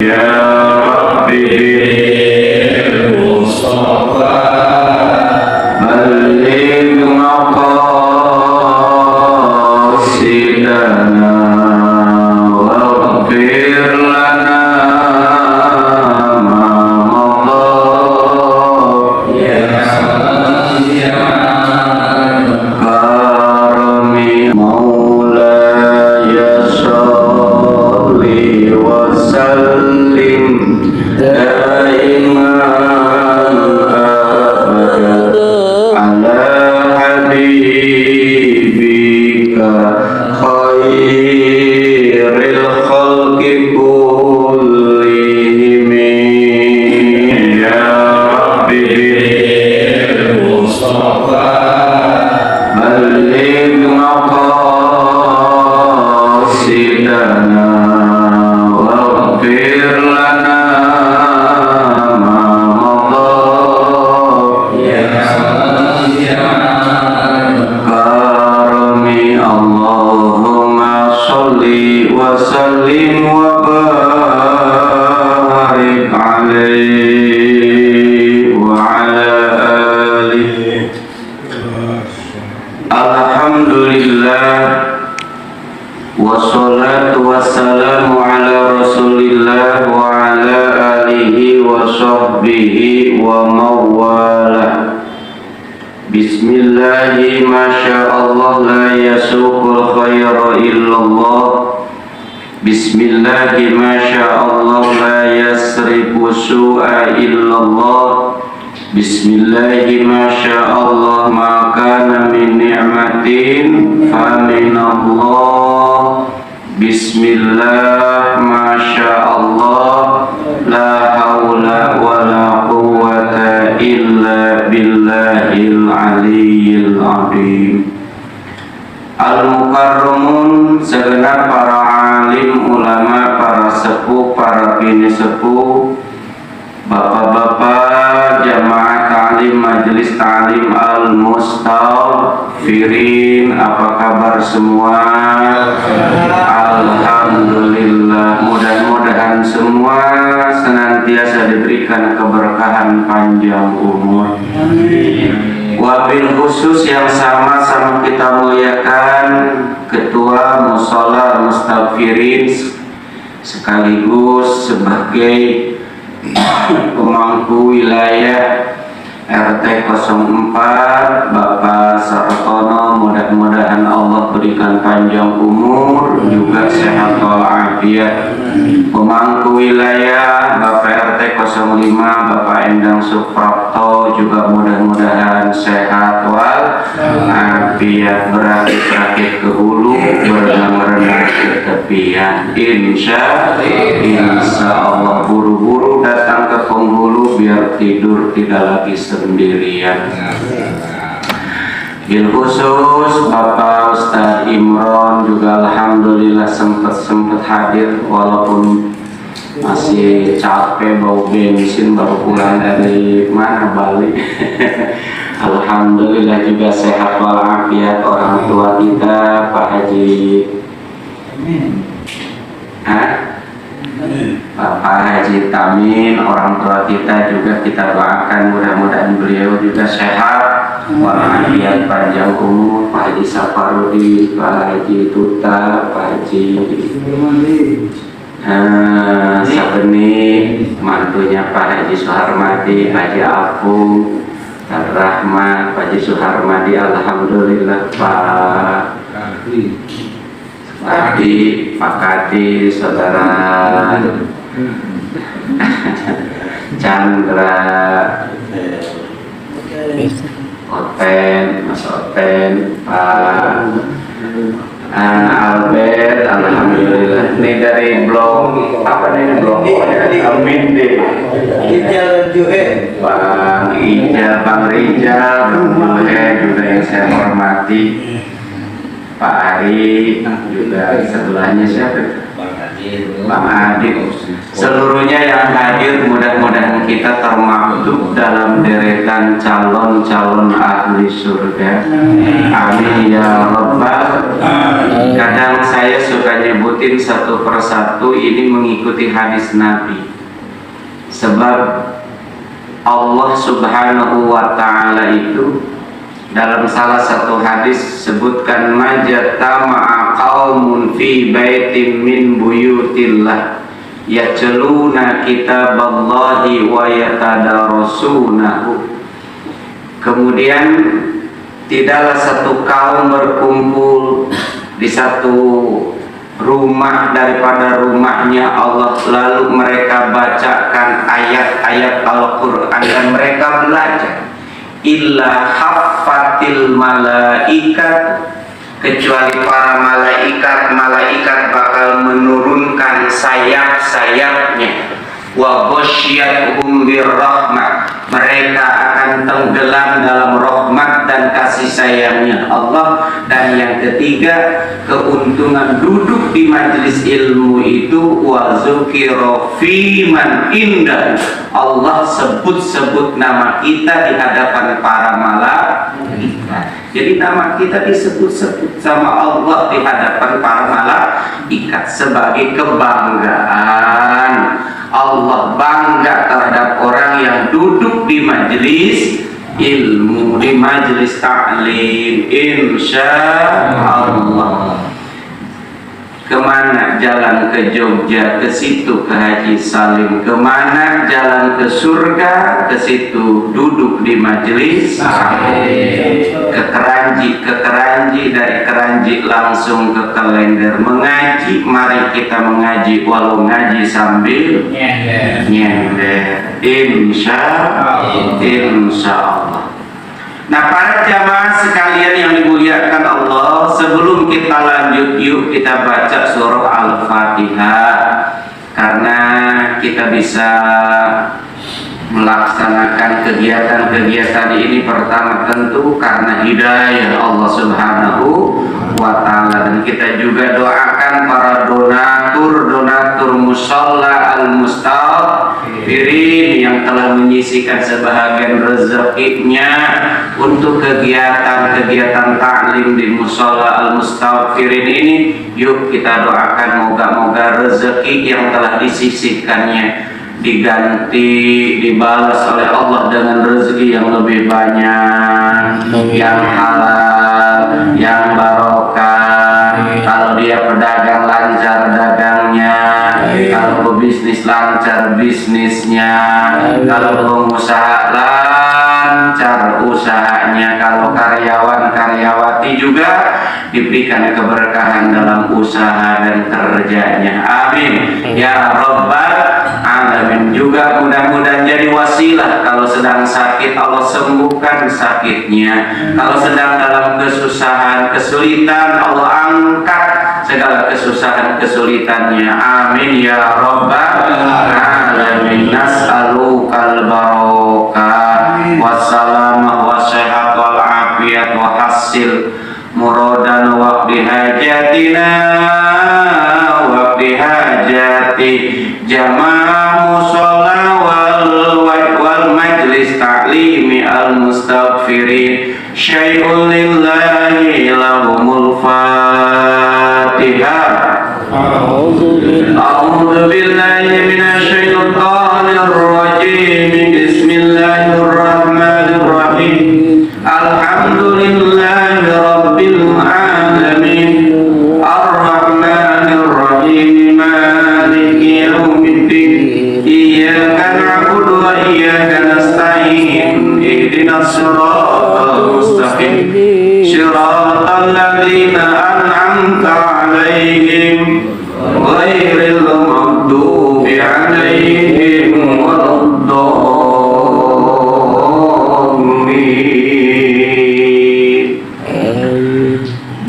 Ya Rabbi Mustafa Balligh maqasidana waghfir lana ma madha ya karami maulaya sholli wa sallim daiman abada ala habibika khairil khalqi kullihim ya Rabbi Mustafa balligh maqasidana waghfir lana ma madha ya karami Allahumma sholli wa sallim wa barik alaihi wa ala alihi. Alhamdulillah wassalatu wassalamu ala rasulillah wa ala alihi wa sahbihi wa mawalah. Bismillahi masyaallah la yasuqul khaira illallah. Bismillahi masyaallah la yasrifu su'a illallah. Bismillahi masyaallah ma kana min ni'matin fa minallah. Bismillah masyaallah la haula wa la quwwata illa billahil aliyyil azim. Al-mukarramun segenap para alim ulama, para sepuh, para bini sepuh, bapak-bapak jamaah ta'lim majelis ta'lim al-mustaghfirin, apa kabar semua? Alhamdulillah, mudah-mudahan semua senantiasa diberikan keberkahan panjang umur. Wabil khusus yang sama-sama kita muliakan Ketua Mushola Mustaghfirin sekaligus sebagai pemangku wilayah RT 04 Bapak Sartono, mudah-mudahan Allah berikan panjang umur juga sehat walafiat. Pemangku wilayah Bapak RT 05 Bapak Endang Suprapto juga mudah-mudahan sehat walafiat, berakit-rakit ke hulu, berenang-renang ke tepian. Insya Allah buru-buru datang ke penghulu biar tidur tidak lagi sendirian. Bil khusus Bapak Ustadz Imron juga alhamdulillah sempat hadir walaupun masih capek bau bensin, baru pulang dari mana, Bali. Alhamdulillah juga sehat walafiat orang tua kita Pak Haji Bapak Haji Tamin, orang tua kita juga kita doakan mudah-mudahan beliau juga sehat walafiat, panjang umur. Pak Haji Safarudi, Pak Haji Tuta, Pak Haji Sabeni, mantunya Pak Haji Suharmadi, Haji Apu, Pak Rahmat, Pak Haji Suharmadi, alhamdulillah Pak Adi, Pak Kadi, saudara Chandra, Oten, Mas Oten, Pak Albert, alhamdulillah. Ini dari blog apa nih, blog Amin deh. Bang Ijal, Bang Rijal, Bang juga yang saya hormati. Pak Ari juga sebelahnya siapa? Bang Adit, seluruhnya yang hadir mudah-mudahan kita termaktub dalam deretan calon-calon ahli surga. Amin ya rabbal alamin. Kadang saya suka nyebutin satu persatu ini mengikuti hadis Nabi. Sebab Allah Subhanahu wa ta'ala itu dalam salah satu hadis sebutkan majtama'a qaumun fi baitin min buyutillah yatluna kitaballahi wa yatadarasunahu. Kemudian tidaklah satu kaum berkumpul di satu rumah daripada rumahnya Allah, lalu mereka bacakan ayat-ayat Al-Quran dan mereka belajar, illa haffatil malaikat, kecuali para malaikat bakal menurunkan sayap-sayapnya, wa ghasyiyatuhum birrahmah, mereka akan tenggelam dalam rahmat dan kasih sayangnya Allah. Dan yang ketiga, keuntungan duduk di majelis ilmu itu, wa dzukira fi man indah, Allah sebut-sebut nama kita di hadapan para malaikat. Jadi nama kita disebut-sebut sama Allah di hadapan para malaikat sebagai kebanggaan. Allah bangga terhadap orang yang duduk di majelis ilmu, di majelis ta'lim, insya Allah. Kemana jalan ke Jogja, ke situ ke Haji Salim. Kemana jalan ke surga, ke situ duduk di majelis Salim. Ke Keranji, dari Keranji langsung ke Kalender mengaji. Mari kita mengaji, walau ngaji sambil nyender, insya Allah. Nah, para jamaah sekalian yang dimuliakan Allah, sebelum kita lanjut, yuk kita baca surah Al-Fatihah, karena kita bisa melaksanakan kegiatan-kegiatan ini pertama tentu karena hidayah Allah Subhanahu wa ta'ala. Dan kita juga doakan para donatur musholla al-mustaghfirin yang telah menyisihkan sebahagian rezekinya untuk kegiatan-kegiatan taklim di musholla al-mustaghfirin ini. Yuk kita doakan moga-moga rezeki yang telah disisihkannya diganti, dibalas oleh Allah dengan rezeki yang lebih banyak, yang halal, yang barokah. Kalau dia pedagang, lancar dagangnya. Kalau pebisnis, lancar bisnisnya. Kalau pengusaha, lancar usahanya. Kalau karyawan, karyawati juga diberikan keberkahan dalam usaha dan kerjanya. Amin ya Rabbal alamin. Juga mudah-mudahan jadi wasilah, kalau sedang sakit Allah sembuhkan sakitnya, kalau sedang dalam kesusahan, kesulitan Allah angkat segala kesusahan kesulitannya. Amin ya Rabbal alamin. Nas'alukal barokah wassalamah wassehat wal afiyat wa hasil muradan waqdi hajatina waqdi hajati jamaah musholla wal majlis ta'limi al-mustaghfirin. Syai'un lillahi lahumul fatihah. A'udzu billahi minasyaitonir rajim. Bismillahirrahmanirrahim. Alhamdulillahi rabbil alamin. Ar-rahmanir rahim. Maliki yaumiddin. Iyyaka na'budu wa iyyaka nasta'in. Ihdinas siratal mustaqim. Siratal ladzina an'amta 'alaihim ghairil maghdubi 'alaihim waladdallin.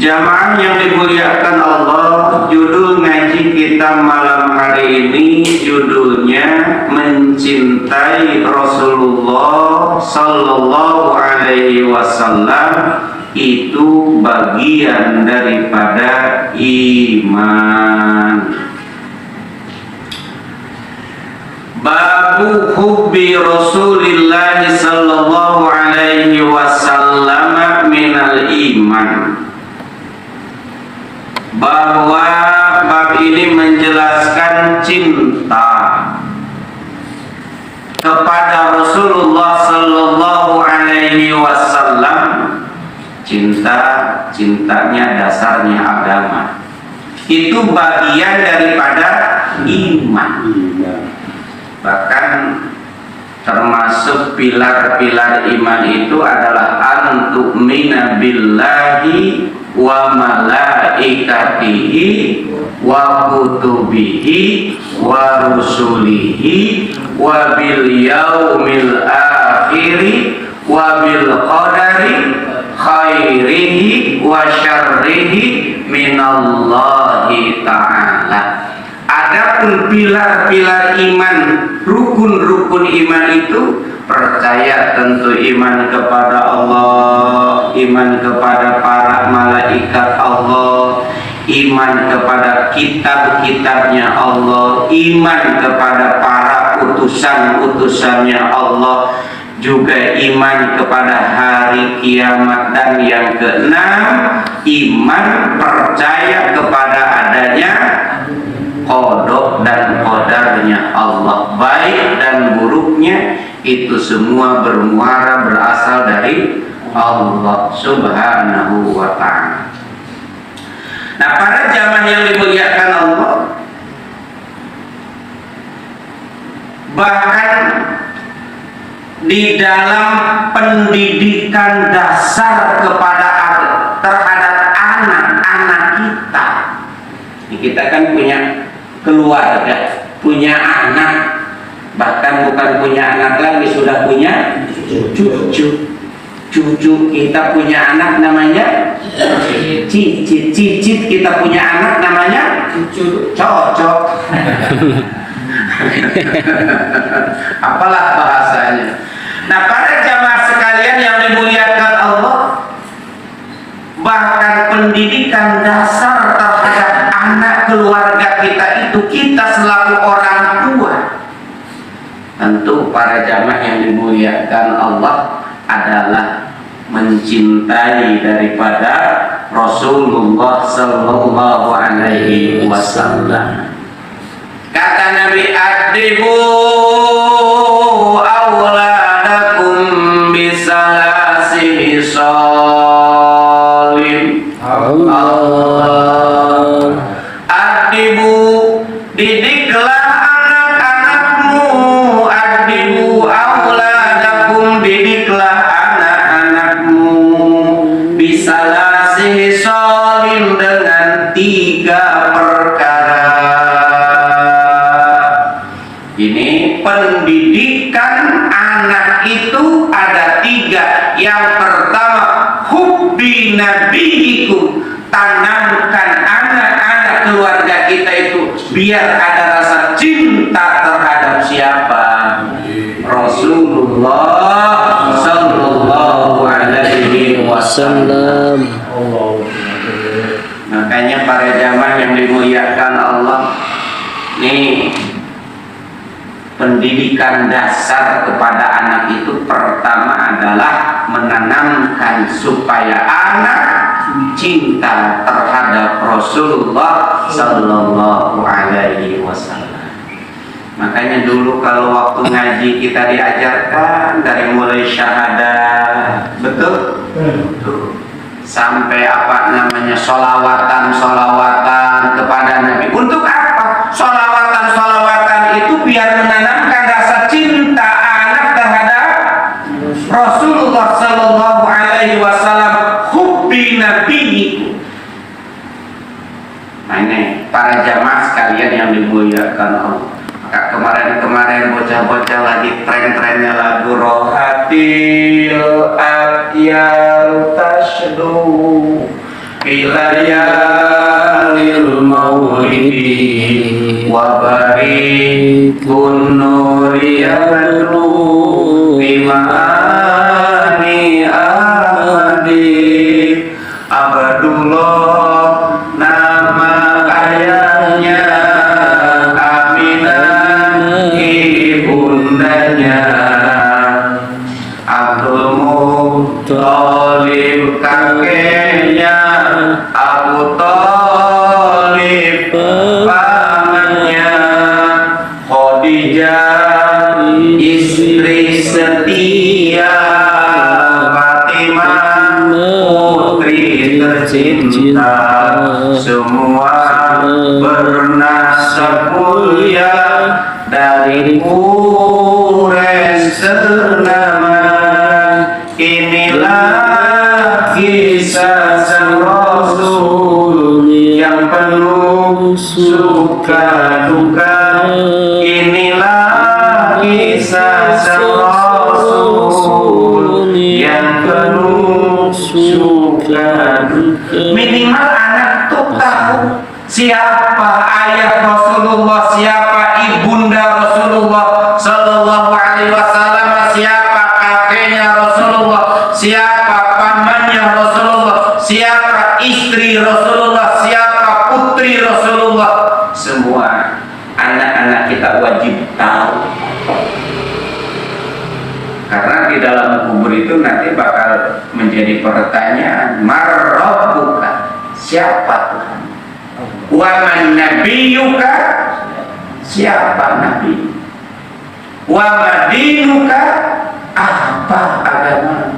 Jamaah yang dimuliakan Allah, judul ngaji kita malam hari ini judulnya Mencintai Rasulullah Sallallahu Alaihi Wasallam itu bagian daripada iman. Babu hubbi Rasulillah Sallallahu Alaihi Wasallam minal iman. bahwa bab ini menjelaskan cinta kepada Rasulullah sallallahu alaihi wasallam. Cintanya dasarnya agama. Itu bagian daripada iman. Bahkan termasuk pilar-pilar iman itu adalah antu'mina billahi wa malaikatihi wa kutubihi wa rusulihi wa bil yaumil akhiri wa bil qadari khairihi wa syarrihi minallahi ta'ala. Adapun pilar-pilar iman, rukun-rukun iman itu percaya tentu iman kepada Allah, iman kepada para malaikat Allah, iman kepada kitab-kitabnya Allah, iman kepada para utusan-utusannya Allah, juga iman kepada hari kiamat. Dan yang keenam, iman percaya kepada adanya qada dan qadarnya Allah, baik dan buruknya itu semua bermuara berasal dari Allah Subhanahu wa ta'ala. Nah, para jamaah yang dimuliakan Allah, bahkan di dalam pendidikan dasar terhadap anak-anak kita, kita kan punya keluarga, punya anak, bahkan bukan punya anak lagi, sudah punya cucu kita punya anak namanya cicit kita punya anak namanya cocok. Apalah bahasanya. Nah, para jamaah sekalian yang dimuliakan Allah, bahkan pendidikan dasar terhadap anak keluarga kita itu, kita selaku orang tua, tentu para jamaah yang dimuliakan Allah adalah mencintai daripada Rasulullah sallallahu alaihi wasallam. Kata Nabi, adibu auladakum bisalasi salim. Allah. Adibu, didiklah anak-anakmu. Adibu auladakum, didiklah anak-anakmu. Bisalasi salim, dengan 3 perkara. Ini pendidikan anak itu ada 3. Yang pertama, hubbi nabiyikum, tanamkan anak-anak keluarga kita itu biar ada rasa cinta terhadap siapa? Rasulullah sallallahu alaihi wasallam. Makanya para jamaah yang dimuliakan Allah, nih, pendidikan dasar kepada anak itu pertama adalah menanamkan supaya anak cinta terhadap Rasulullah sallallahu alaihi wasallam. Makanya dulu kalau waktu ngaji kita diajarkan dari mulai syahadah, betul? Sampai apa namanya, sholawatan kepada Nabi. Untuk apa? Sholawatan itu biar menanamkan rasa cinta anak terhadap Rasulullah sallallahu alaihi wasallam, hubbi nabi. Nah, ini para jamaah sekalian yang dimuliakan Allah. Maka kemarin bocah-bocah lagi tren-trennya lagu Rohatil Atyal Tashdu Ilayalil Maulidi Wabarikun Nuriyadu Bimani Adi Abdullah nama ayahnya, Aminah ibundanya, Abdul Muttalib kakeknya, Abu Thalib istri setia Fatimah putri tercinta, semua bernasab mulia dari Quraisy ternama. Inilah kisah sang Rasul yang penuh suka duka. Inilah kisah sang Rasul yang penuh suka duka. Minimal anak tuh tahu siapa ayah Rasulullah, siapa ibunda Rasulullah Sallallahu Alaihi Wasallam, siapa kakeknya Rasulullah, siapa pamannya Rasulullah, siapa istri Rasulullah, siapa putri Rasulullah. Semua anak-anak kita wajib tahu, karena di dalam kubur itu nanti bakal menjadi pertanyaan, marrabbuka, siapa Tuhan? Wa man nabiyuka, siapa nabi? Wa madinuka, apa agama?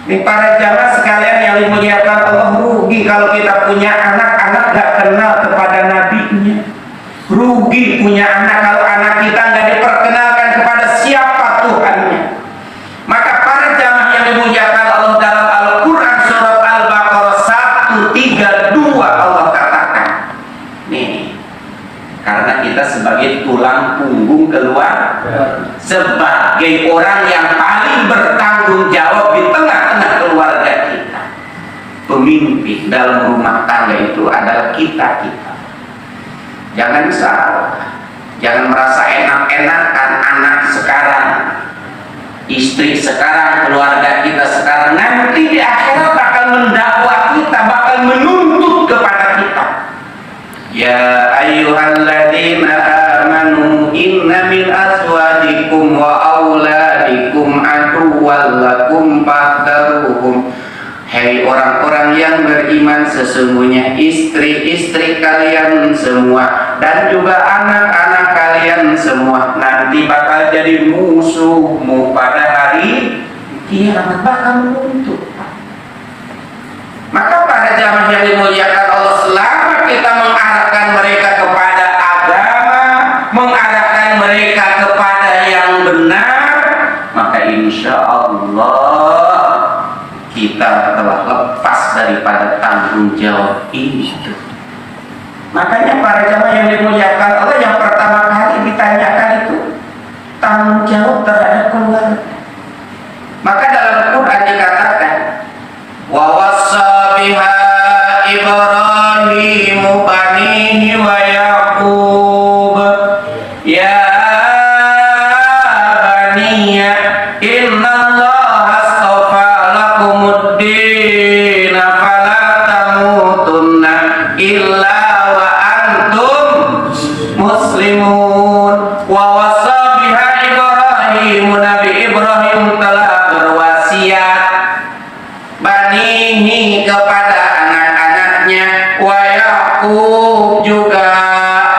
Ini para jamaah sekalian yang dimuliakan Allah, rugi kalau kita punya anak-anak gak kenal kepada nabinya. Rugi punya anak kalau anak kita gak diperkenalkan kepada siapa Tuhannya. Maka para jamaah yang dimuliakan Allah, dalam Al-Quran surat Al-Baqarah 132 Allah katakan, nih, karena kita sebagai tulang punggung keluarga, sebagai orang yang paling bertanggung jawab di tengah-tengah keluarga kita, pemimpin dalam rumah tangga itu adalah kita. Jangan salah, jangan merasa enak-enakan anak sekarang, istri sekarang, keluarga kita sekarang, nanti di akhirat bakal mendakwa kita, bakal menuntut kepada kita. Ya ayyuhalladzina amanu inna min azwajikum wa auladikum aduwwan lakum fahdharuhum. Hei orang-orang yang beriman, sesungguhnya istri-istri kalian semua dan juga anak-anak kalian semua nanti bakal jadi musuhmu pada hari kiamat, bakal menuntut. Maka para jamaah yang dimuliakan Allah, selama kita mengarahkan mereka kepada agama, mengarahkan mereka kepada yang benar, maka insya Allah kita telah lepas daripada tanggung jawab itu. Makanya para jamaah yang dimuliakan Allah, yang pertama kali ditanyakan itu tanggung jawab terhadap keluarga. Maka dalam Al-Quran dikatakan, wa wassa biha Ibrahimu banihi wa Yaqub ya baniya inna Allah astafa lakumuddin fala tamutunna illa wa antum muslimun. Wa wassa biha Ibrahimu, Nabi Ibrahim telah berwasiat banihi kepada anak-anaknya, wa Yaqub juga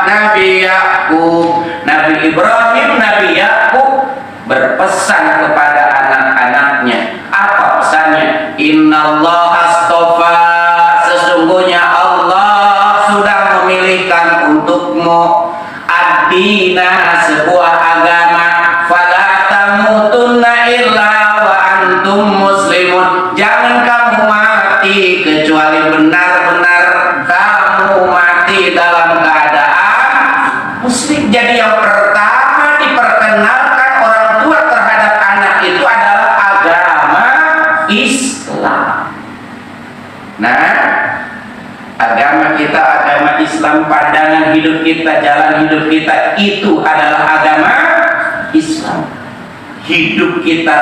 Nabi Yaqub. Nabi Ibrahim, Nabi Yaqub berpesan kepada anak-anaknya. Apa pesannya? Innallaha astafa, sesungguhnya Allah sudah memilihkan untukmu ad-dina, sebuah agama, fala tamutunna illa wa antum muslimun. Jangan kamu mati kecuali benar-benar kamu mati dalam keadaan muslim. Jadi yang pertama diperkenalkan orang tua terhadap anak itu adalah agama Islam. Nah, agama kita, agama Islam, pandangan hidup kita, jalan hidup kita itu adalah agama Islam. Hidup kita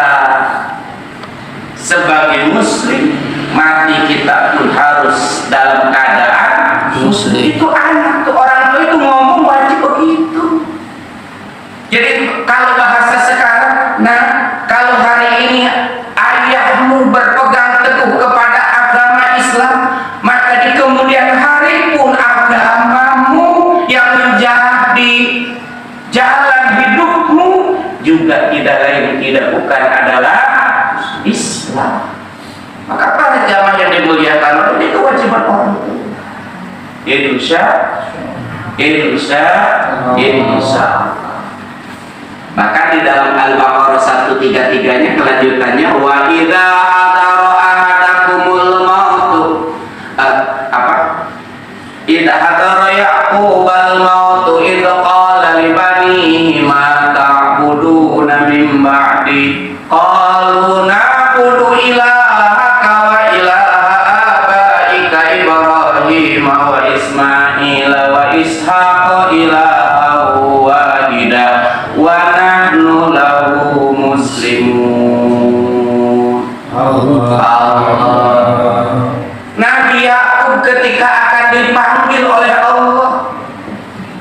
sebagai muslim, mati kita pun harus dalam keadaan muslim. Itu anak tuh, orang tua itu ngomong wajib begitu. Jadi kalau bahasa sekarang, nah kalau hari ini ayahmu berpegang teguh kepada agama Islam, maka di kemudian hari pun agamamu yang menjadi jalan hidup indukmu juga tidak lain tidak bukan adalah Islam. Maka para jamaah yang dimuliakan Allah, ini kewajiban orang tua. Insya maka di dalam Al-Baqarah 133-nya kelanjutannya wa idza hadara ahadakumul mautu idza hadara yaqubal mautu idz qala li banihi ma ta'buduna min ba'di qalu na'budu ilahaka wa ilaha abaika Ibrahim wa Ismail wa Ishaq ilahu wahida wa nahnu lahu muslimun. Allah. Nabi Yakub ketika akan dipanggil oleh Allah,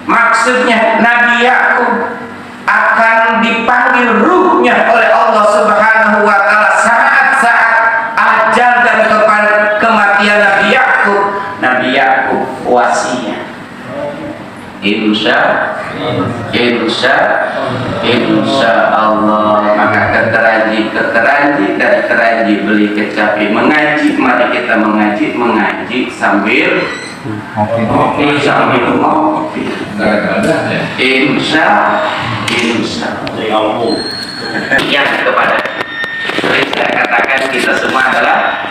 maksudnya Nabi Yakub akan dipanggil ruhnya oleh Allah Subhanahu wa taala saat-saat ajal dan kematian Nabi Yakub wasiat insya Allah. Maka kekeranji dari keranji beli kecapi mengaji, mari kita mengaji sambil ngopi insya yang kepada saya katakan kita semua adalah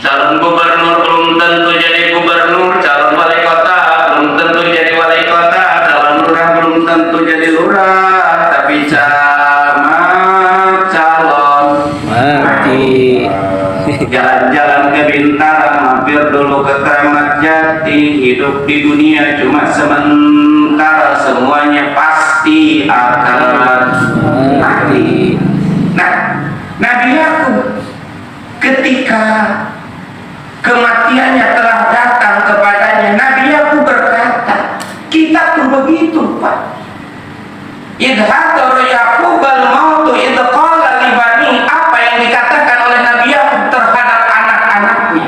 calon gubernur belum tentu jadi gubernur, calon wali kota belum tentu jadi wali kota, calon lurah belum tentu jadi lurah, tapi calon mati. Jalan-jalan ke Bintang, mampir dulu ke Kramat Jati, hidup di dunia cuma sementara, semuanya pasti akan mati. Nah, Nabi Yakub ketika kematiannya telah datang kepadanya, Nabi Yakub berkata, kita pun begitu, Pak. Idh hadara Yaqubal mautu idh qala li bani, apa yang dikatakan oleh Nabi Yakub terhadap anak-anaknya.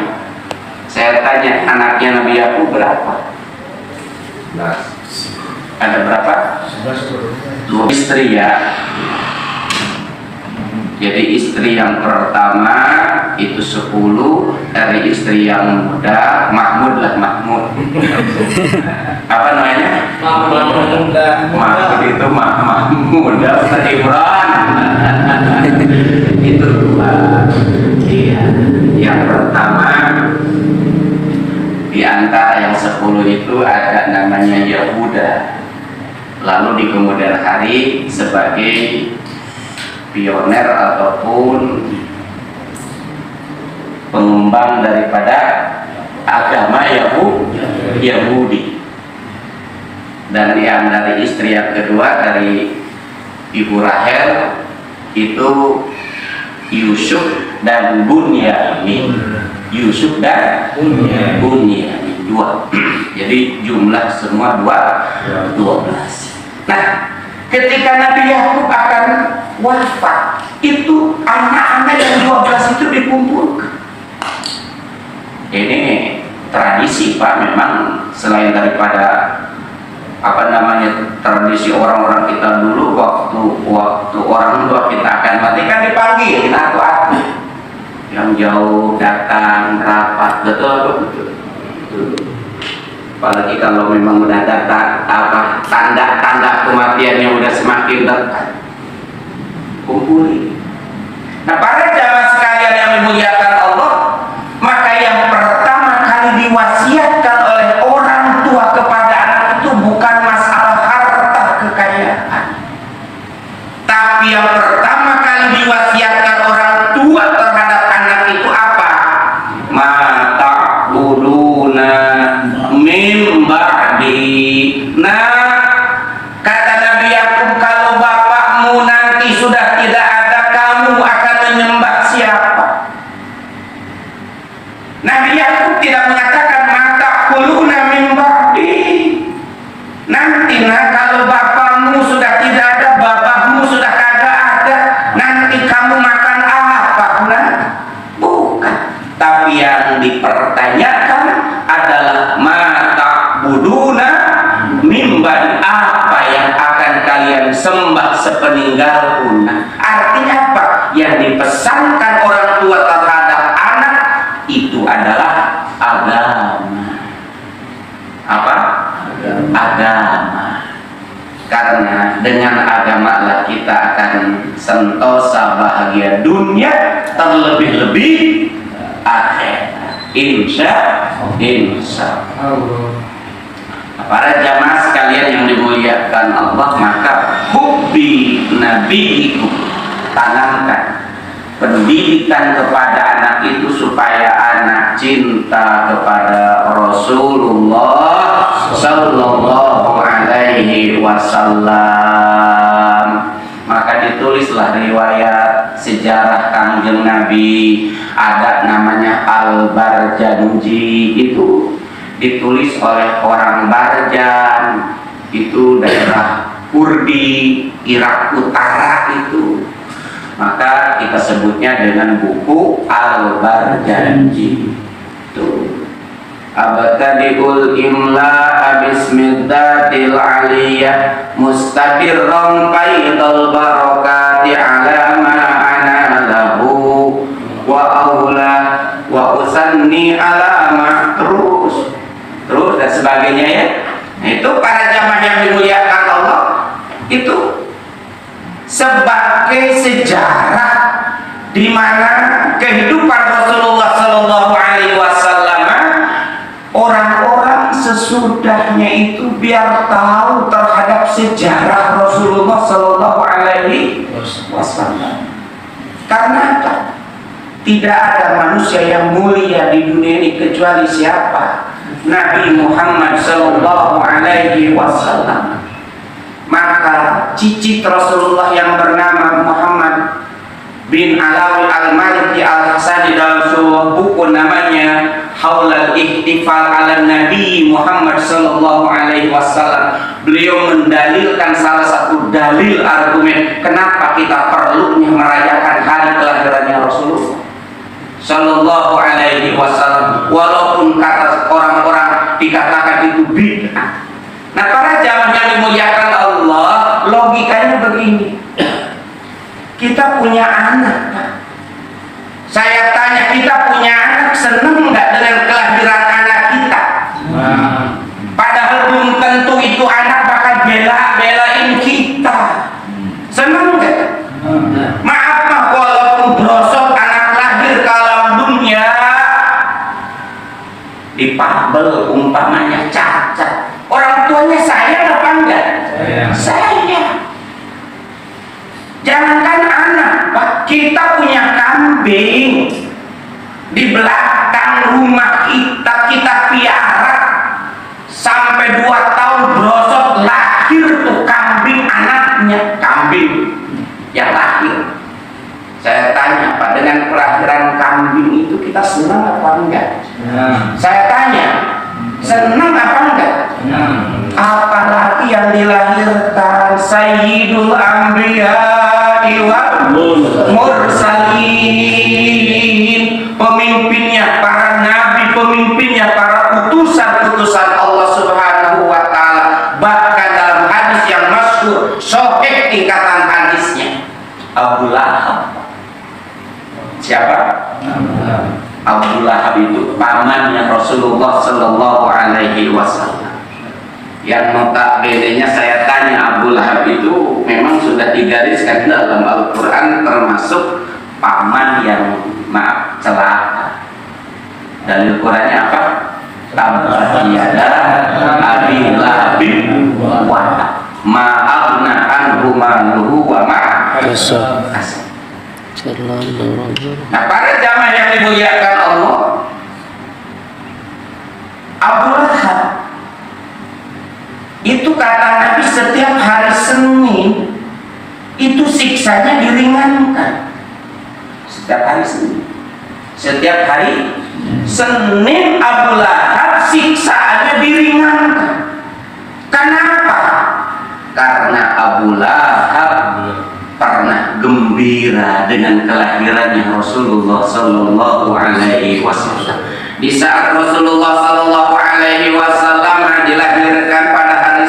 Saya tanya, anaknya Nabi Yakub berapa? Ada berapa? 2 istri ya. Jadi istri yang pertama itu 10, dari istri yang muda Mahmud. Apa namanya? Mahmud itu Mahmud Ustaz Imran. Itu 2. Iya. Yang pertama di antara yang 10 itu ada namanya Yahuda. Lalu di kemudian hari sebagai pioner ataupun pengembang daripada agama Yahudi. Dan yang dari istri yang kedua dari Ibu Rahel itu Yusuf dan Bunyamin. Yusuf dan Bunyamin 2. Jadi jumlah semua 12. Nah, ketika Nabi Yakub akan wafat, itu anak-anak yang 12 itu dikumpulkan. Ini tradisi, Pak, memang selain daripada tradisi orang-orang kita dulu, waktu orang tua kita akan mati kan dipanggil aku yang jauh datang rapat, betul. Apalagi kalau memang udah datang tanda-tanda kematiannya udah semakin dekat, kumpuli. Nah, para jamaah sekalian yang dimuliakan Allah, maka yang pertama kali diwasiatkan oleh orang tua kepada anak itu bukan masalah harta kekayaan, tapi yang pertama kali diwasiatkan orang tua terhadap anak itu apa? Mata buduna min ba'di. Nah, kata Nabi Yakub, kalau bapakmu nanti sudah tidak ada, kamu akan menyembah siapa? Nabi Yakub tidak mengatakan mata kuluna min ba'di. Nanti kalau bapakmu sudah tidak ada, bapakmu sudah kagak ada, nanti kamu makan apa? Bukan. Tapi yang dipertanyakan adalah mata buduna mimban apa yang akan kalian sembah sepeninggalku. Artinya apa? Yang dipesankan orang tua terhadap anak itu adalah agama. Apa? Agama. Karena dengan agama lah kita akan sentosa bahagia dunia, terlebih-lebih akhirat. Insya Allah. Para jamaah sekalian yang dimuliakan Allah, maka hubbi nabiikum, tanamkan pendidikan kepada anak itu supaya anak cinta kepada Rasulullah Sallallahu Alaihi Wasallam. Maka ditulislah riwayat sejarah Kangjeng Nabi, ada namanya Al-Barjanji, itu ditulis oleh orang Barjan, itu daerah Kurdi, Irak Utara itu. Maka kita sebutnya dengan buku Al-Barjanji. Tuh. Abtadiul imla bismillatil aliyah mustabirran qaidal barakati ala ma ana lahu wa aula wa usanni ala ma terus dan sebagainya ya. Itu para jamaah yang dimuliakan Allah, itu sebagai sejarah di mana kehidupan Rasulullah Sallallahu Alaihi Wasallam, orang-orang sesudahnya itu biar tahu terhadap sejarah Rasulullah Sallallahu Alaihi Wasallam. Karena tidak ada manusia yang mulia di dunia ini kecuali siapa? Nabi Muhammad Sallallahu Alaihi Wasallam. Maka cicit Rasulullah yang bernama Muhammad bin Alawi Al-Maliki Al-Hasani dalam sebuah buku namanya Haulal Ihtifal ala Nabi Muhammad Sallallahu Alaihi Wasallam, beliau mendalilkan salah satu dalil argumen kenapa kita perlunya merayakan hari kelahirannya Rasulullah Sallallahu Alaihi Wasallam, walaupun kata orang-orang dikatakan itu bid'ah. Nah, para jamaah yang dimuliakan Allah, logikanya begini. Kita punya anak, saya tanya, kita punya anak, seneng nggak dengan kelahiran anak kita? Padahal belum tentu itu anak bakal belain kita. Seneng nggak? Maaf, walaupun brosot anak lahir ke alam dunia dipabel umpamanya cacat, orang tuanya sayang apa enggak? Sayang. Jangankan anak, Pak, kita punya kambing di belakang rumah kita piara sampai 2 tahun brosot, lahir tuh kambing, anaknya kambing yang lahir. Saya tanya, Pak, dengan kelahiran kambing itu kita senang apa enggak? Saya tanya, senang apa enggak? Apalagi yang dilahirkan Sayyidul Anbiya wal Mursalin, pemimpinnya para nabi, pemimpinnya para utusan Allah Subhanahu wa Ta'ala. Bahkan dalam hadis yang masyhur, sahih tingkatan hadisnya, Abu Lahab. Siapa? Abu Lahab itu pamannya Rasulullah Sallallahu Alaihi Wasallam. Yang notabene-nya saya tanya, Abu Lahab itu memang sudah digariskan dalam Al-Quran termasuk paman yang celaka. Dalil Qurannya apa? Tabbat yada Abi Lahabin wa ma aghna anhu maluhu wa ma kasab. Nah, para jamaah yang dimuliakan Allah, Abu Lahab itu kata Nabi setiap hari Senin itu siksanya diringankan. Setiap hari Senin, setiap hari Senin Abu Lahab siksaannya diringankan. Kenapa? Karena Abu Lahab pernah gembira dengan kelahirannya Rasulullah Sallallahu Alaihi Wasallam. Di saat Rasulullah Sallallahu Alaihi Wasallam dilahirkan pada hari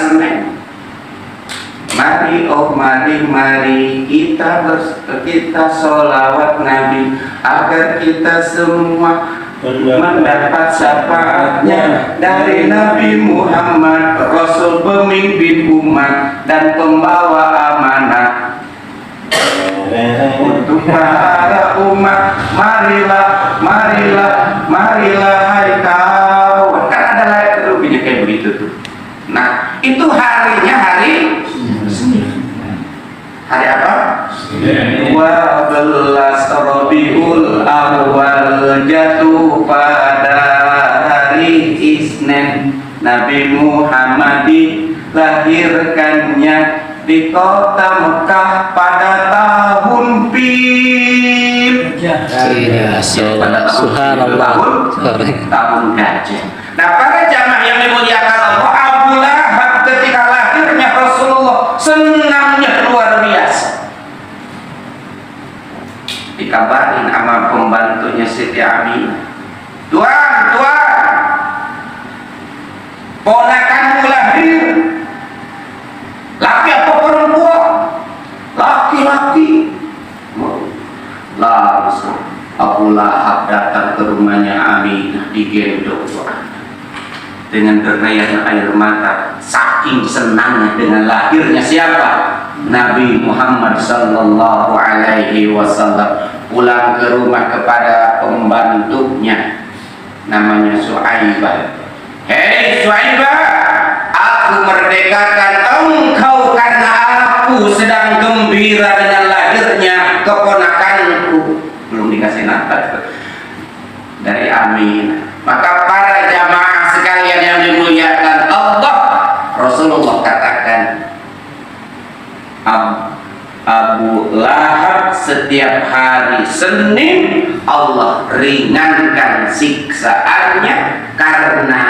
mari kita sholawat Nabi agar kita semua mendapat syafaatnya dari Nabi Muhammad, Rasul pemimpin umat dan pembawa amanah untuk para umat. Marilah hai kawan. Kan ada layak lebihnya kayak begitu tuh. Nah, itu harinya hari apa? 12 Rabiul Awal, jatuh pada hari Isnin. Nabi Muhammad dilahirkannya di kota Mekah pada tahun Pil. Subhanallah. Tahun gajah. Nah, para jamaah yang dimuliakan Allah, Abu Lahab ketika lahirnya Rasulullah senangnya luar biasa. Dikabarin sama pembantunya Siti Aminah, Tuan, ponakanmu lahir. Laki apa perempuan? Laki-laki. Langsung Abu Lahab datang ke rumahnya Aminah, digendong dengan derayan air mata, saking senangnya dengan lahirnya siapa? Nabi Muhammad sallallahu alaihi wasallam. Pulang ke rumah kepada pembantunya namanya Suaibah. Hei Suaibah, aku merdekakan engkau karena aku sedang gembira dengan lahirnya keponakanku. Belum dikasih nafkah dari Amin. Maka para jamaah sekalian yang dimuliakan Allah, Rasulullah katakan, Abu Lahab setiap hari Senin Allah ringankan siksaannya karena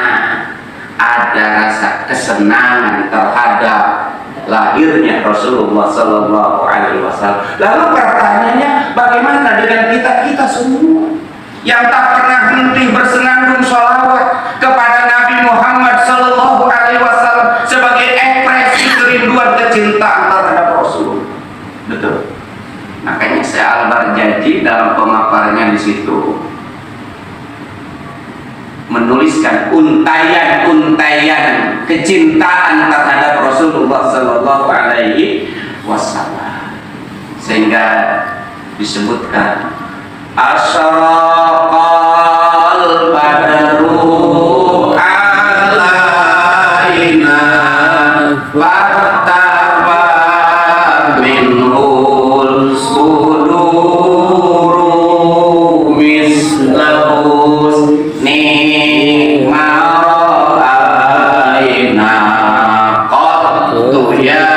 ada rasa kesenangan terhadap lahirnya Rasulullah Sallallahu Alaihi Wasallam. Lalu pertanyaannya, bagaimana dengan kita semua yang tak pernah henti bersenandung sholawat kepada Nabi Muhammad Sallallahu Alaihi Wasallam sebagai ekspresi kerinduan kecintaan terhadap Rasul? Betul. Makanya saya Al-Barjaji dalam pemaparannya di situ menuliskan untayan-untayan kecintaan terhadap Rasulullah Sallallahu Alaihi Wasallam, sehingga disebutkan asyaraqal badru alaina fartaba minhul suduru mislahus ni maraina qattu ya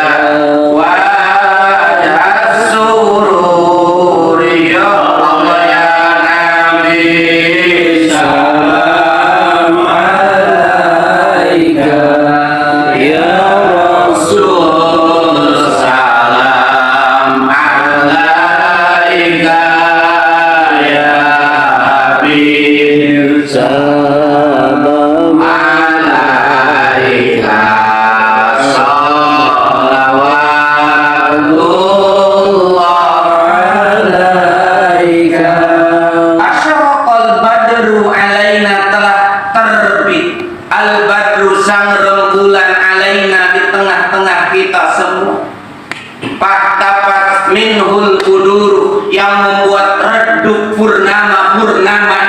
minhul udur, yang membuat redup purnama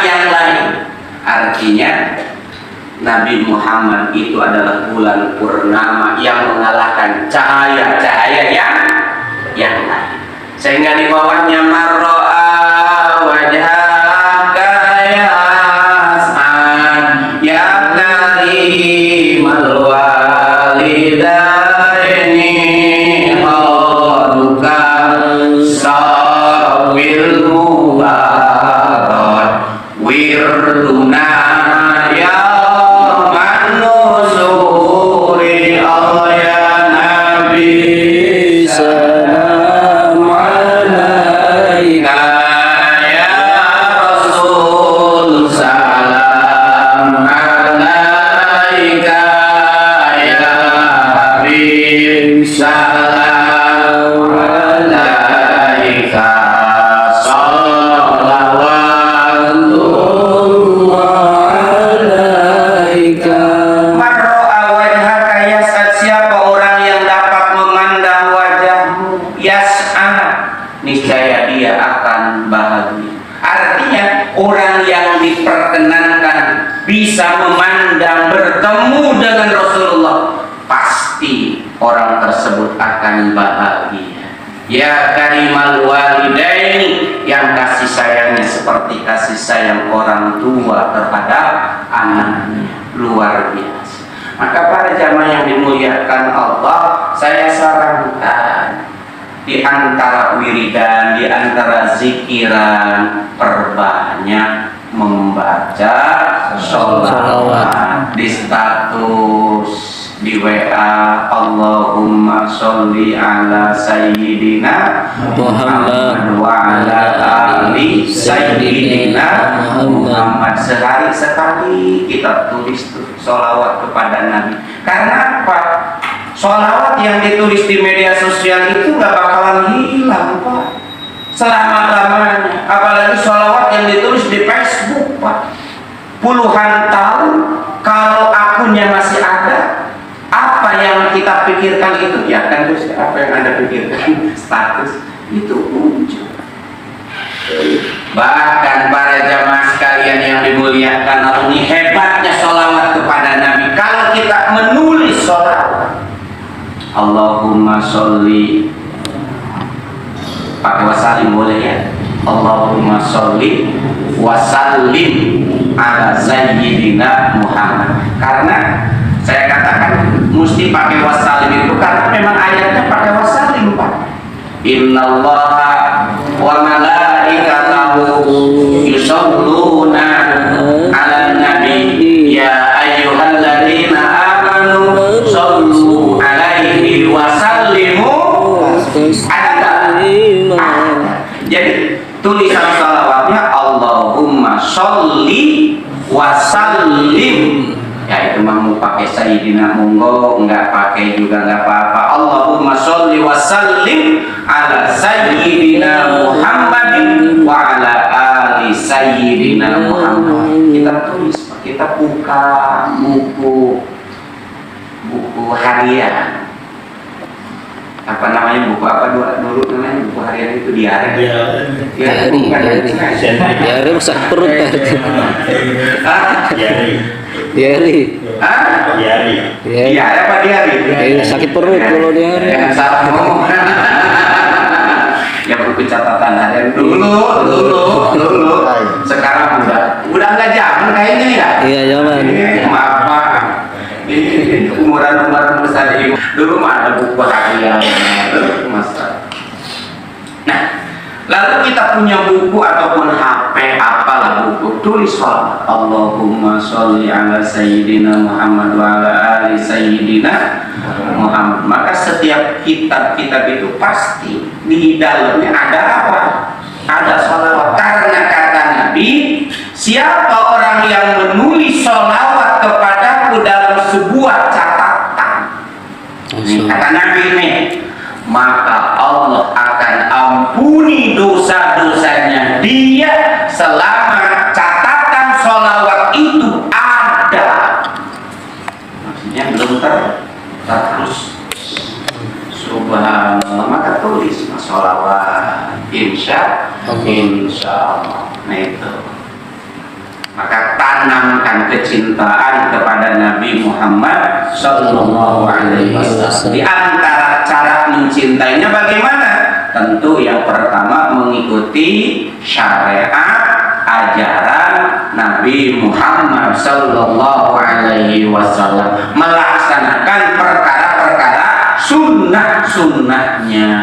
yang lain. Artinya Nabi Muhammad itu adalah bulan purnama yang mengalahkan cahaya-cahaya yang lain, sehingga di bawahnya marro'a wajhaka ya as'ad ya karimal walidaini haduka sabil mubarak wirduna ya manusuri Allah ya Nabi salam alaika niscaya dia akan bahagia. Artinya orang yang diperkenankan bisa memandang bertemu dengan Rasulullah, pasti orang tersebut akan bahagia. Ya karimal walidaini, yang kasih sayangnya seperti kasih sayang orang tua terhadap anaknya, luar biasa. Maka para jamaah yang dimuliakan Allah, saya sarankan di antara wiridan, di antara zikiran, perbanyak membaca sholawat di status, di WA, Allahumma sholli ala sayyidina Muhammad wa ala ali sayyidina Muhammad. Sehari sekali kita tulis sholawat kepada Nabi. Karena apa? Sholawat yang ditulis di media sosial itu gak bakalan hilang, Pak, selama-lamanya. Apalagi sholawat yang ditulis di Facebook, Pak, puluhan tahun. Kalau akunnya masih ada, apa yang kita pikirkan itu, ya kan, terus apa yang Anda pikirkan, status itu muncul. Bahkan para jamaah sekalian yang dimuliakan Allah, ini hebatnya sholawat kepada Nabi. Kalau kita menulis sholawat, Allahumma sholli, pakai wasallim boleh ya, Allahumma sholli wasallim ala sayyidina Muhammad. Karena saya katakan mesti pakai wasallim itu karena memang ayatnya pakai wasallim, Pak. Innallaha wa malaikatahu yusholluna ala nabi ya ayyuhalladzina amanu shollu alaihi wasallimu. Ada. Jadi tulisan salawatnya Allahumma sholli wasallim. Ya itu mau pakai sayyidina monggo, enggak pakai juga enggak apa-apa. Allahumma sholli wasallim ala sayyidina Muhammadin wa ala ali sayyidina Muhammad. Kita tulis, kita buka buku harian. Apa namanya, buku apa dulu namanya, buku harian itu diari. Diari rusak perut. Diari apa diari? Sakit perut kalau diari. Jangan salah ngomong. Ya buku catatan harian dulu. Sekarang udah nggak zaman kayaknya ya. Iya zaman. Maaf. Ini umuran besar ini. Dulu mah ada buku harian. Masa. Nah, lalu kita punya buku ataupun HP, apalah buku, tulis sholawat Allahumma sholli ala sayyidina Muhammad wa ala ali sayyidina Muhammad. Maka setiap kitab-kitab itu pasti di dalamnya ada apa? Ada sholawat. Karena kata Nabi, siapa orang yang menulis sholawat kepadaku dalam sebuah catatan, ini kata Nabi ini, maka Allah akan ampuni dosa-dosanya dia selama catatan sholawat itu ada. Maksudnya belum terus. Subhanallah. Maka tulis sholawat, insya Allah. Nah itu. Maka tanamkan kecintaan kepada Nabi Muhammad Sallallahu Alaihi Wasallam. Di antara cara mencintainya bagaimana? Tentu yang pertama mengikuti syariat ajaran Nabi Muhammad Sallallahu Alaihi Wasallam, melaksanakan perkara-perkara sunnah-sunnahnya.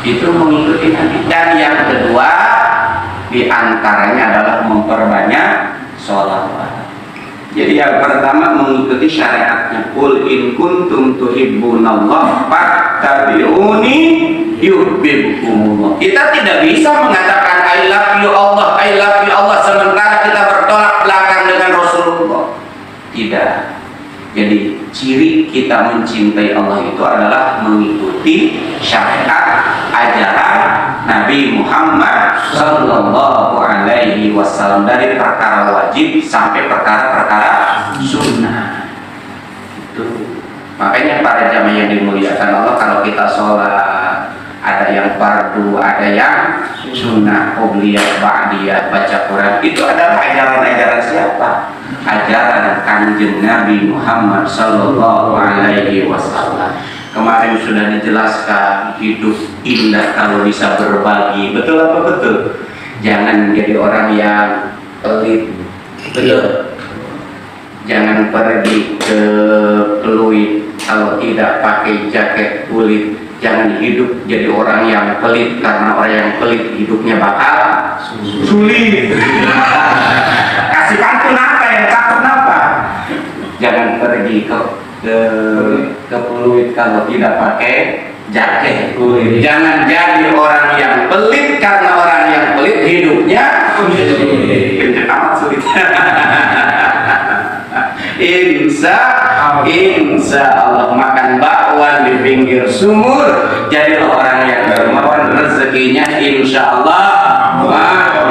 Itu mengikuti Nabi. Dan yang kedua, di antaranya adalah memperbanyak sholawat. Jadi yang pertama mengikuti syariatnya. Qul in kuntum tuhibbunallah fattabi'uni yuhibbukumullah. Kita tidak bisa mengatakan I love you Allah, I love you Allah, sementara kita bertolak belakang dengan Rasulullah. Tidak. Jadi ciri kita mencintai Allah itu adalah mengikuti syariat ajaran Nabi Muhammad Sallallahu Alaihi Wasallam, dari perkara wajib sampai perkara-perkara sunnah. Itu makanya para jamaah yang dimuliakan Allah, kalau kita sholat ada yang fardu, ada yang sunnah, qobliyah, ba'diyah, baca Quran. Itu adalah ajaran-ajaran siapa? Ajaran Kanjeng Nabi Muhammad sallallahu alaihi wasallam. Kemarin sudah dijelaskan, hidup indah kalau bisa berbagi. Betul apa betul? Jangan menjadi orang yang pelit. Betul. Jangan pergi ke Pluit kalau tidak pakai jaket kulit. Jangan hidup jadi orang yang pelit, karena orang yang pelit hidupnya bakal sulit. Kasih pantun apa yang takut apa? Jangan pergi ke Pluit kalau tidak pakai jaket kulit. Jangan jadi orang yang pelit, karena orang yang pelit hidupnya sulit. Amat sulit. Insya Allah makan bakwan di pinggir sumur, jadilah orang yang dermawan, rezekinya insya Allah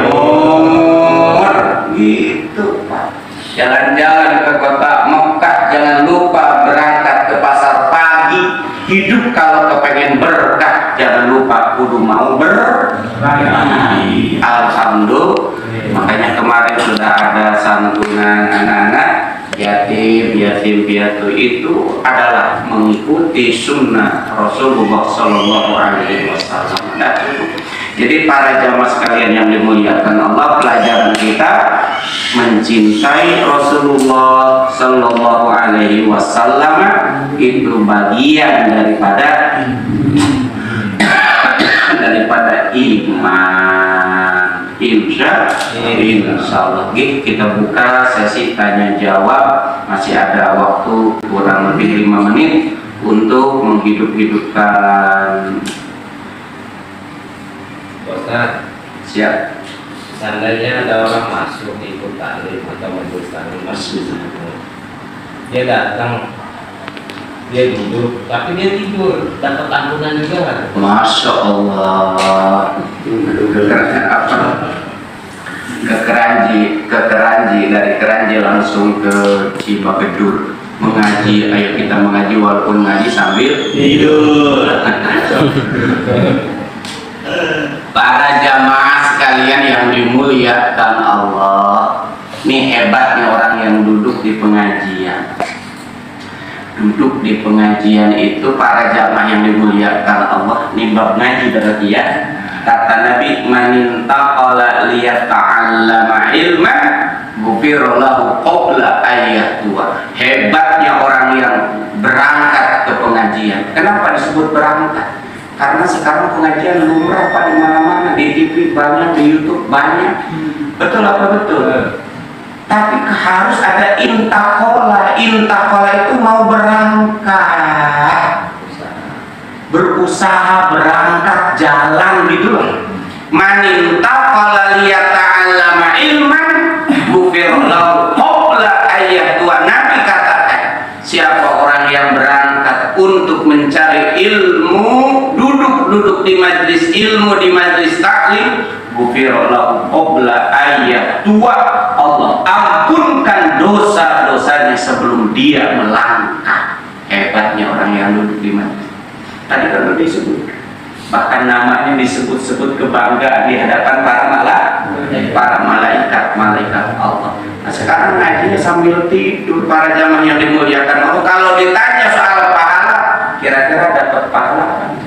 makmur. Gitu Pak. Jalan-jalan ke kota Mekah, jangan lupa berangkat ke pasar pagi. Hidup kalau kepengen berkah, jangan lupa kudu mau berbagi. Alhamdulillah. Makanya kemarin sudah ada santunan anak-anak yatim piatu itu adalah mengikuti sunnah Rasulullah Sallallahu Alaihi Wasallam. Jadi para jamaah sekalian yang dimuliakan Allah, pelajaran kita mencintai Rasulullah Sallallahu Alaihi Wasallam itu bagian daripada iman. Insya Allah. Kita buka sesi tanya jawab. Masih ada waktu kurang lebih 5 menit untuk menghidup-hidupkan. Ustaz, Siap. seandainya ada orang masuk ikut taklim atau majelis taklim masjid, dia datang, dia duduk, tapi dia tidur, dapat ampunan juga. Masya Allah. Ke Keranji, dari Keranji langsung ke Cibagedur mengaji. Ayo kita mengaji walaupun ngaji sambil tidur. Para jamaah sekalian yang dimuliakan Allah, ini hebatnya orang yang duduk di pengajian. Duduk di pengajian itu para jamaah yang dimuliakan Allah, ini bab ngaji berarti ya. Kata Nabi, manintaqala liyata'allama ilman ghufira lahu qabla ayyatua. Hebatnya orang yang berangkat ke pengajian. Kenapa disebut berangkat? Karena sekarang pengajian lumrah Pak, di mana-mana, di TV banyak, di YouTube banyak. Betul apa betul? Tapi harus ada intaqala. Intaqala itu mau berangkat, berusaha berangkat, jalan gitu loh. Manintaqala liyata'allama ilman ghufira lahu qabla ayyatua. Nabi katakan, siapa orang yang berangkat untuk mencari ilmu, duduk di majlis ilmu, di majlis taklim, ghufira lahu qabla ayyatua. Allah ampunkan dosa-dosanya sebelum dia melangkah. Hebatnya orang yang duduk di majlis. Tadi kalau disebut, bahkan namanya disebut-sebut kebanggaan di hadapan para malaikat Allah. Nah, sekarang ngajinya sambil tidur. Para jamaah yang dimuliakan Allah, kalau ditanya soal pahala, kira-kira dapat pahala kan?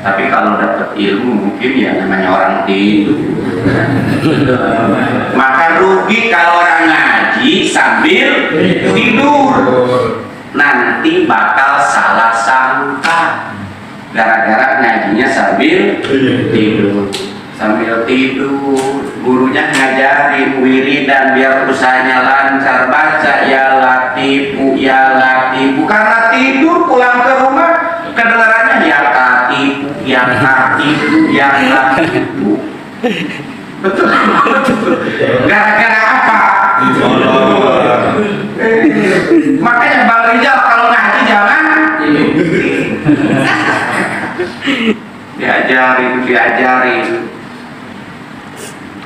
Tapi kalau dapat ilmu mungkin ya namanya orang tidur. Maka rugi kalau orang ngaji sambil tidur. Nanti bakal salah sangka. Gara-gara ngajinya sambil tidur. Sambil tidur, gurunya ngajarin wiridan biar usahanya lancar, baca ya latifu, ya latifu. Karena tidur pulang ke rumah kedengarannya ya latifu, ya latifu, ya latifu. Betul, betul. Gara-gara apa? Makanya Bang Rizal kalau ngaji jangan diajarin.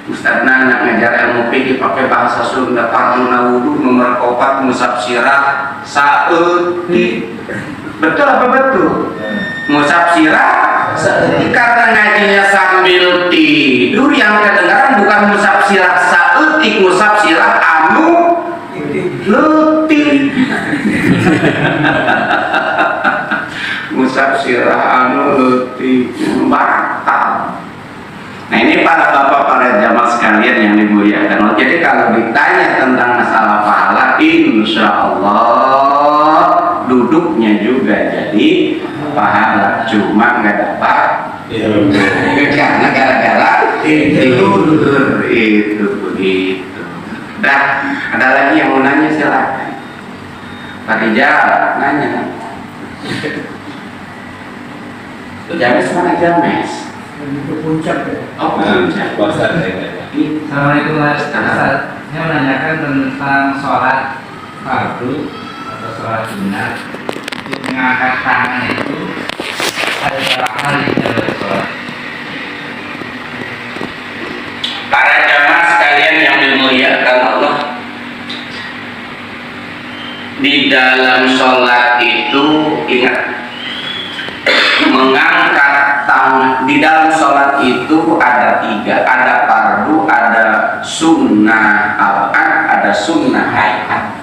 Ustaz Nana ngajar ilmu fikih pakai bahasa Sunda, parana wudu, nomor 4, musab sirah, saeuti. Betul apa betul? Musab sirah karena ngajinya sambil tidur, yang kedengaran bukan musab sirah saeutik, musab sirah anu leutik. Musab sirah anu leutik batal. Nah, ini para bapak, para jamaah sekalian yang dimuliakan Allah. Jadi kalau ditanya tentang masalah pahala, insya Allah duduknya juga jadi pahala, cuma nggak dapat karena gara-gara tidur itu begitu. Dah, ada lagi yang mau nanya silakan. Pak Rijal nanya. James mana James? Ke puncak ya. Oh, puncak. Assalamualaikum Ustaz. Saya menanyakan tentang sholat fardu atau sholat sunat. Mengangkat tangan itu ada berapa kali dalam sholat? Para jamaah sekalian yang dimuliakan Allah, di dalam sholat itu ingat, mengangkat tangan di dalam sholat itu ada tiga, ada fardu, ada sunnah abad, ada sunnah hayat.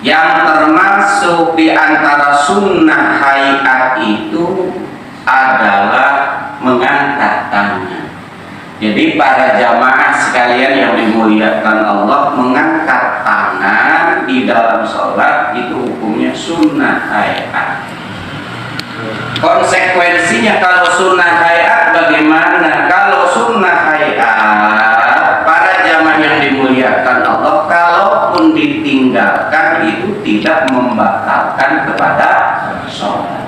Yang termasuk di antara sunnah hayat itu adalah mengangkat tangan. Jadi para jamaah sekalian yang dimuliakan Allah, mengangkat tangan di dalam sholat itu hukumnya sunnah hayat. Konsekuensinya kalau sunnah hayat bagaimana? Kalau sunnah hayat, para jamaah yang dimuliakan Allah, kalaupun ditinggalkan itu tidak membatalkan kepada sholat.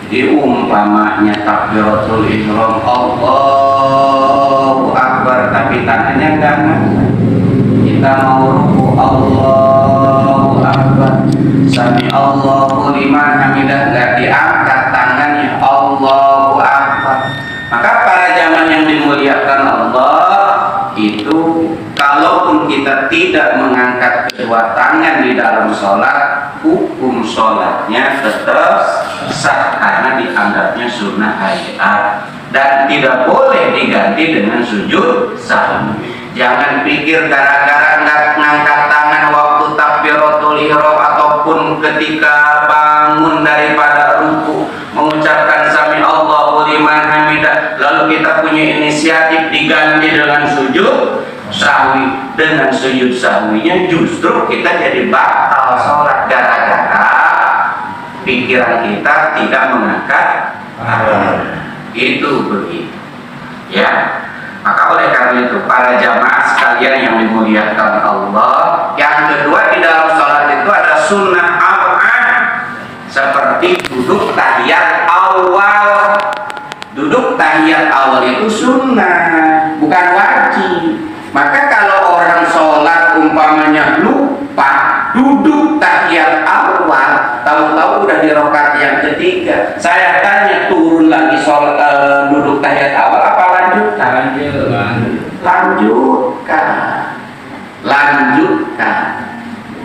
Jadi umpamanya takbiratul ihram Allahu Akbar tapi tangannya enggak ngangkat. Kita mau ruku Allahu Akbar, sami Allahu liman hamidah, enggak diangkat tangannya Allahu Akbar. Maka para jamaah yang dimuliakan Allah, itu kalaupun kita tidak mengangkat kedua tangan di dalam sholat, hukum sholatnya tetap sah karena dianggapnya sunnah hayat dan tidak boleh diganti dengan sujud sahwi. Jangan pikir gara-gara nggak ngangkat tangan waktu takbiratul ihram ataupun ketika bangun daripada ruku mengucapkan sami Allahu liman hamidah, lalu kita punya inisiatif diganti dengan sujud sahwi. Dengan sujud sahwinya justru kita jadi batal sholat gara-gara pikiran kita tidak mengangkat tangan. Itu begitu ya. Maka oleh karena itu para jamaah sekalian yang dimuliakan Allah, yang kedua di dalam sholat itu ada sunnah abad, seperti duduk tahiyat awal. Duduk tahiyat awal itu sunnah, bukan wajib. Maka kalau orang sholat umpamanya lupa duduk tahiyat awal, tahu-tahu udah di rakaat yang ketiga, saya tanya turun lagi sholat duduk tahiyat awal apa lanjutkan? Lanjutkan.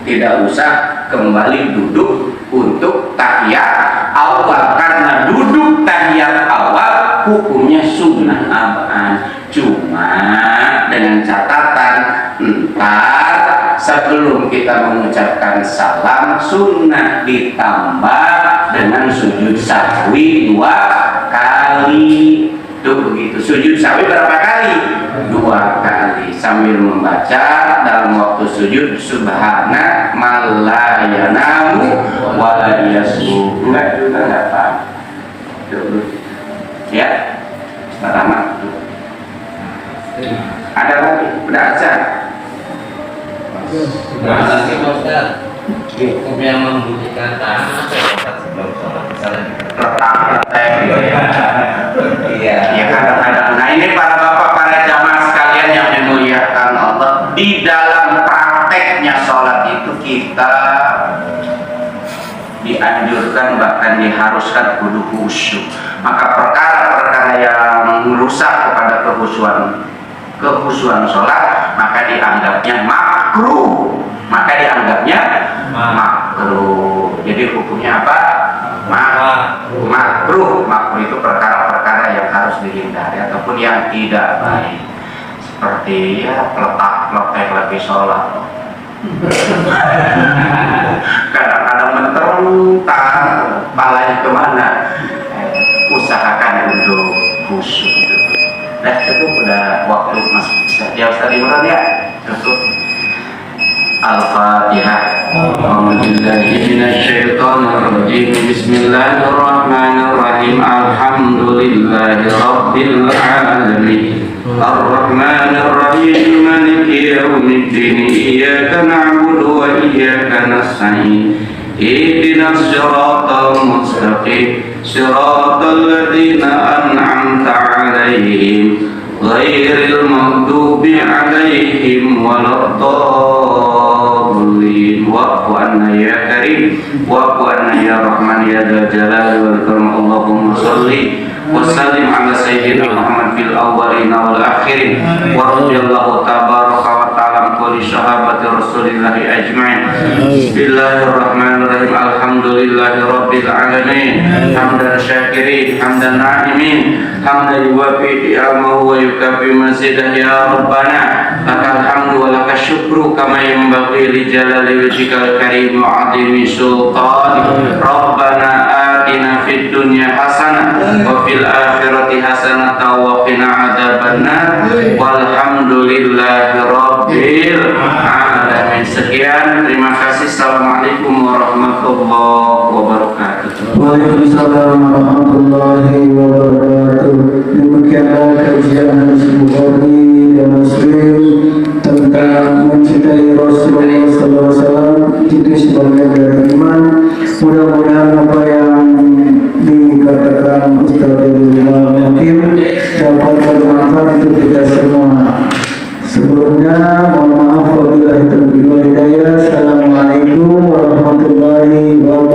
Tidak usah kembali duduk untuk tahiyat awal, karena duduk tahiyat awal hukumnya sunnah abad. Cuma dengan catatan ntar sebelum kita mengucapkan salam sunnah ditambah dengan sujud sahwi 2 kali. Itu begitu. Sujud sahwi berapa kali? 2 kali sambil membaca dalam waktu sujud subhana man la yanamu wa la yasbuh. Enggak juga enggak paham. Ya. Pertama. Ada lagi? Udah azan. Terima kasih Pak Ustaz. Hukum yang membunyikan tangan apa ya Ustaz sebelum sholat? Misalnya Letak. iya. Ya kadang-kadang. Nah ini para bapak, para jamaah sekalian yang dimuliakan Allah, di dalam prakteknya sholat itu kita dianjurkan bahkan diharuskan kudu khusyuk. Maka perkara-perkara yang merusak kepada kehusuan sholat maka dianggapnya makruh. Makruh. Jadi hukumnya apa? Makruh. makruh. Makruh itu perkara-perkara yang harus dihindari ataupun yang tidak baik, seperti ya peletak-peletek lagi sholat. Kadang-kadang menteruntar palanya kemana, usahakan untuk khusyuk gitu. Nah cukup, udah waktu masuk ya Ustaz Imran ya, cukup. Al-Fatihah. Bismillahirrahmanirrahim. Alhamdulillahirabbil alamin. Ar-Rahmanir-Rahim. Maliki yaumiddin. Iyyaka na'budu wa iyyaka nasta'in. Ihdinas siratal mustaqim. Siratal ladzina an'amta 'alaihim ghairil maghdubi 'alaihim waladdallin. Wa'fu anna ya karim, wa'fu anna ya rahman ya dzal jalali wal ikram. Allahumma shalli wa sallim ala sayyidina Muhammad fil awwalin wal akhirin wa radhiyallahu tabaraka wa ta'ala an kulli sahabati Rasulillah ajma'in. Bismillahirrahmanirrahim. Alhamdulillahi rabbil alamin. Hamdan syakirin, hamdan na'imin, hamdan yuwafi ni'amahu wa yukafi mazidah. Ya Rabbana lakal hamdu wa lakal syukru kama yanbaghi li jalali wajhikal karim wa 'azimi sultanik. Rabbana atina fid dunya hasanah wa fil akhirati hasanah wa qina adzabannar. Walhamdulillahi rabbil alamin. Sekian, terima kasih. Assalamualaikum warahmatullahi wabarakatuh. Waalaikumsalam warahmatullahi wabarakatuh. Demikianlah kajian Bukhari dan Muslim tentang mencintai Rasulullah SAW itu sebagai dari iman. Mudah-mudahan apa yang dikatakan Ustaz Imam Hakim dapat bermanfaat untuk kita semua. Sebelumnya mohon maaf wabillahi taufiq wal hidayah. Assalamualaikum warahmatullahi wabarakatuh.